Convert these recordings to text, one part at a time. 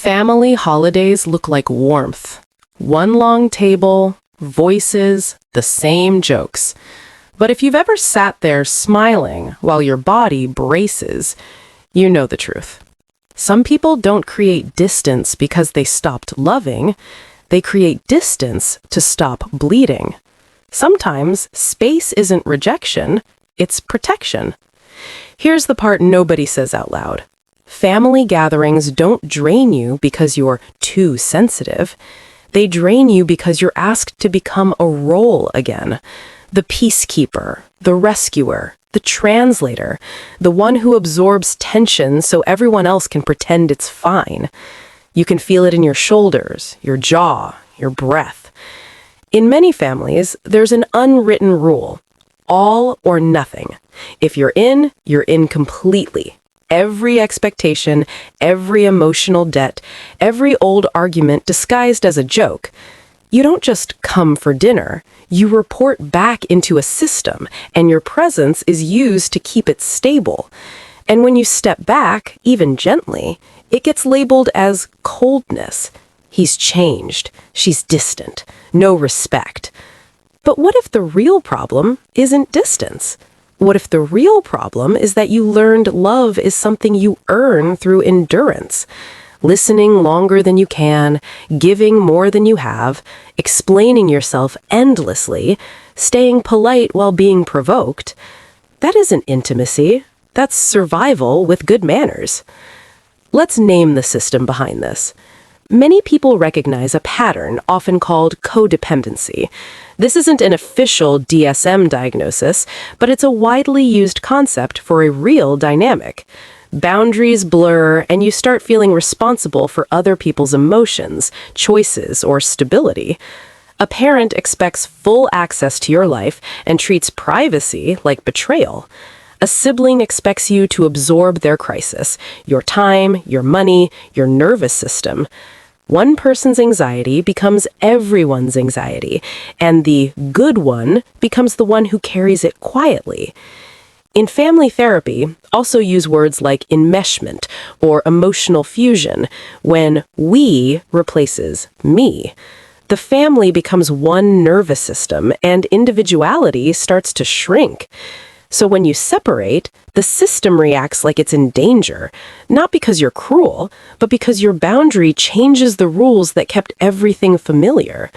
Family holidays look like warmth. One long table, voices, the same jokes. But if you've ever sat there smiling while your body braces, you know the truth. Some people don't create distance because they stopped loving. They create distance to stop bleeding. Sometimes space isn't rejection, it's protection. Here's the part nobody says out loud. Family gatherings don't drain you because you're too sensitive. They drain you because you're asked to become a role again. The peacekeeper, the rescuer, the translator, the one who absorbs tension so everyone else can pretend it's fine. You can feel it in your shoulders, your jaw, your breath. In many families, there's an unwritten rule: all or nothing. If you're in completely. Every expectation, every emotional debt, every old argument disguised as a joke. You don't just come for dinner. You report back into a system, and your presence is used to keep it stable. And when you step back, even gently, it gets labeled as coldness. He's changed. She's distant. No respect. But what if the real problem isn't distance? What if the real problem is that you learned love is something you earn through endurance? Listening longer than you can, giving more than you have, explaining yourself endlessly, staying polite while being provoked. That isn't intimacy. That's survival with good manners. Let's name the system behind this. Many people recognize a pattern often called codependency. This isn't an official DSM diagnosis, but it's a widely used concept for a real dynamic. Boundaries blur, and you start feeling responsible for other people's emotions, choices, or stability. A parent expects full access to your life and treats privacy like betrayal. A sibling expects you to absorb their crisis, your time, your money, your nervous system. One person's anxiety becomes everyone's anxiety, and the good one becomes the one who carries it quietly. In family therapy, also use words like enmeshment or emotional fusion when we replaces me. The family becomes one nervous system, and individuality starts to shrink. So when you separate, the system reacts like it's in danger, not because you're cruel, but because your boundary changes the rules that kept everything familiar.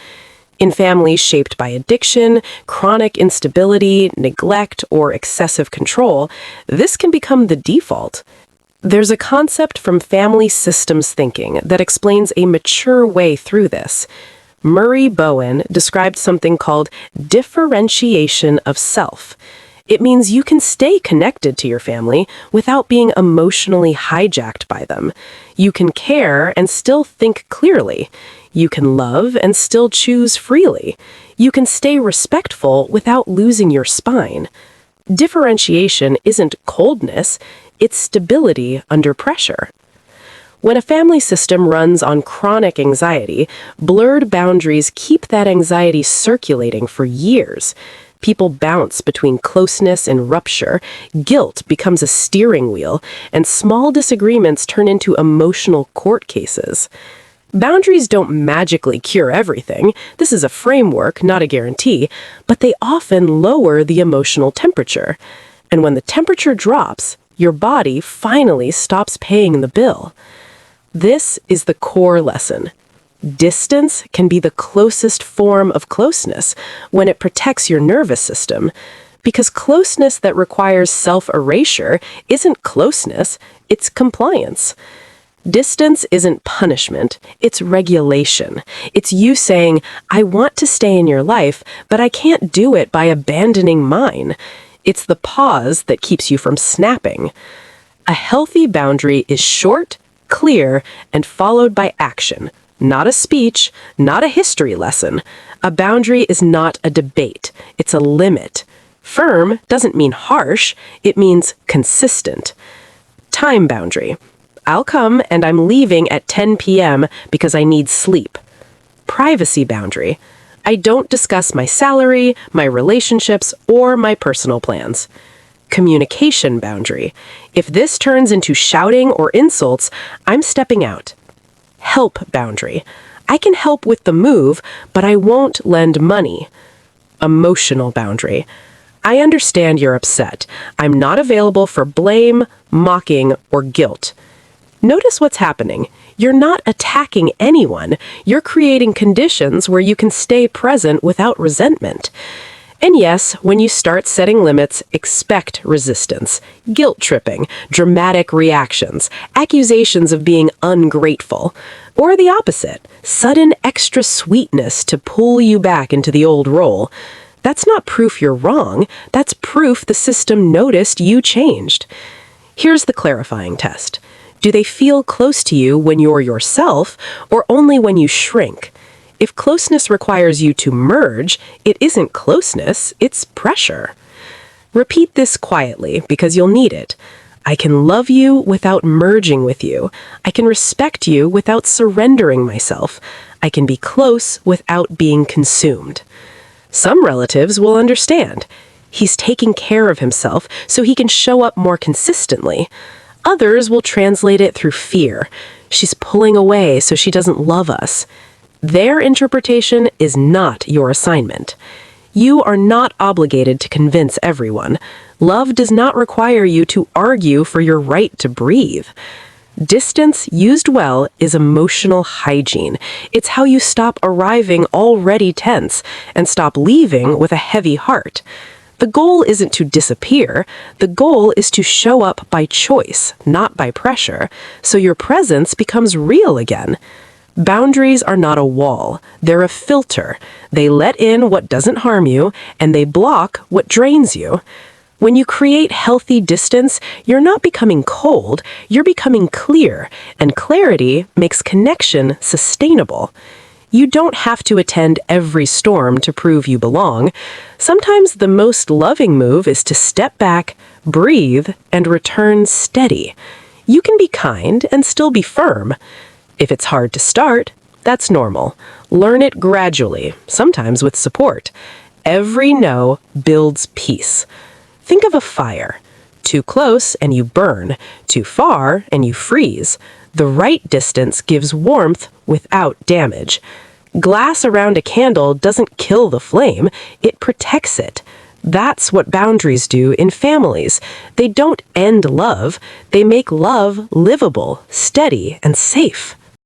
In families shaped by addiction, chronic instability, neglect, or excessive control, this can become the default. There's a concept from family systems thinking that explains a mature way through this. Murray Bowen described something called differentiation of self. It means you can stay connected to your family without being emotionally hijacked by them. You can care and still think clearly. You can love and still choose freely. You can stay respectful without losing your spine. Differentiation isn't coldness, it's stability under pressure. When a family system runs on chronic anxiety, blurred boundaries keep that anxiety circulating for years. People bounce between closeness and rupture, guilt becomes a steering wheel, and small disagreements turn into emotional court cases. Boundaries don't magically cure everything. This is a framework, not a guarantee, but they often lower the emotional temperature. And when the temperature drops, your body finally stops paying the bill. This is the core lesson. Distance can be the closest form of closeness when it protects your nervous system, because closeness that requires self-erasure isn't closeness, it's compliance. Distance isn't punishment, it's regulation. It's you saying, I want to stay in your life, but I can't do it by abandoning mine. It's the pause that keeps you from snapping. A healthy boundary is short, clear, and followed by action. Not a speech, not a history lesson. A boundary is not a debate, it's a limit. Firm doesn't mean harsh, it means consistent. Time boundary. I'll come and I'm leaving at 10 p.m. because I need sleep. Privacy boundary. I don't discuss my salary, my relationships, or my personal plans. Communication boundary. If this turns into shouting or insults, I'm stepping out. Help boundary. I can help with the move, but I won't lend money. Emotional boundary. I understand you're upset. I'm not available for blame, mocking, or guilt. Notice what's happening. You're not attacking anyone. You're creating conditions where you can stay present without resentment. And yes, when you start setting limits, expect resistance, guilt tripping, dramatic reactions, accusations of being ungrateful, or the opposite, sudden extra sweetness to pull you back into the old role. That's not proof you're wrong. That's proof the system noticed you changed. Here's the clarifying test. Do they feel close to you when you're yourself, or only when you shrink? If closeness requires you to merge, it isn't closeness, it's pressure. Repeat this quietly because you'll need it. I can love you without merging with you. I can respect you without surrendering myself. I can be close without being consumed. Some relatives will understand. He's taking care of himself so he can show up more consistently. Others will translate it through fear. She's pulling away so she doesn't love us. Their interpretation is not your assignment. You are not obligated to convince everyone. Love does not require you to argue for your right to breathe. Distance used well is emotional hygiene. It's how you stop arriving already tense and stop leaving with a heavy heart. The goal isn't to disappear. The goal is to show up by choice, not by pressure, so your presence becomes real again. Boundaries are not a wall. They're a filter. They let in what doesn't harm you, and they block what drains you. When you create healthy distance, you're not becoming cold, you're becoming clear, and clarity makes connection sustainable. You don't have to attend every storm to prove you belong. Sometimes the most loving move is to step back, breathe, and return steady. You can be kind and still be firm. If it's hard to start, that's normal. Learn it gradually, sometimes with support. Every no builds peace. Think of a fire. Too close and you burn. Too far and you freeze. The right distance gives warmth without damage. Glass around a candle doesn't kill the flame, it protects it. That's what boundaries do in families. They don't end love, they make love livable, steady, and safe.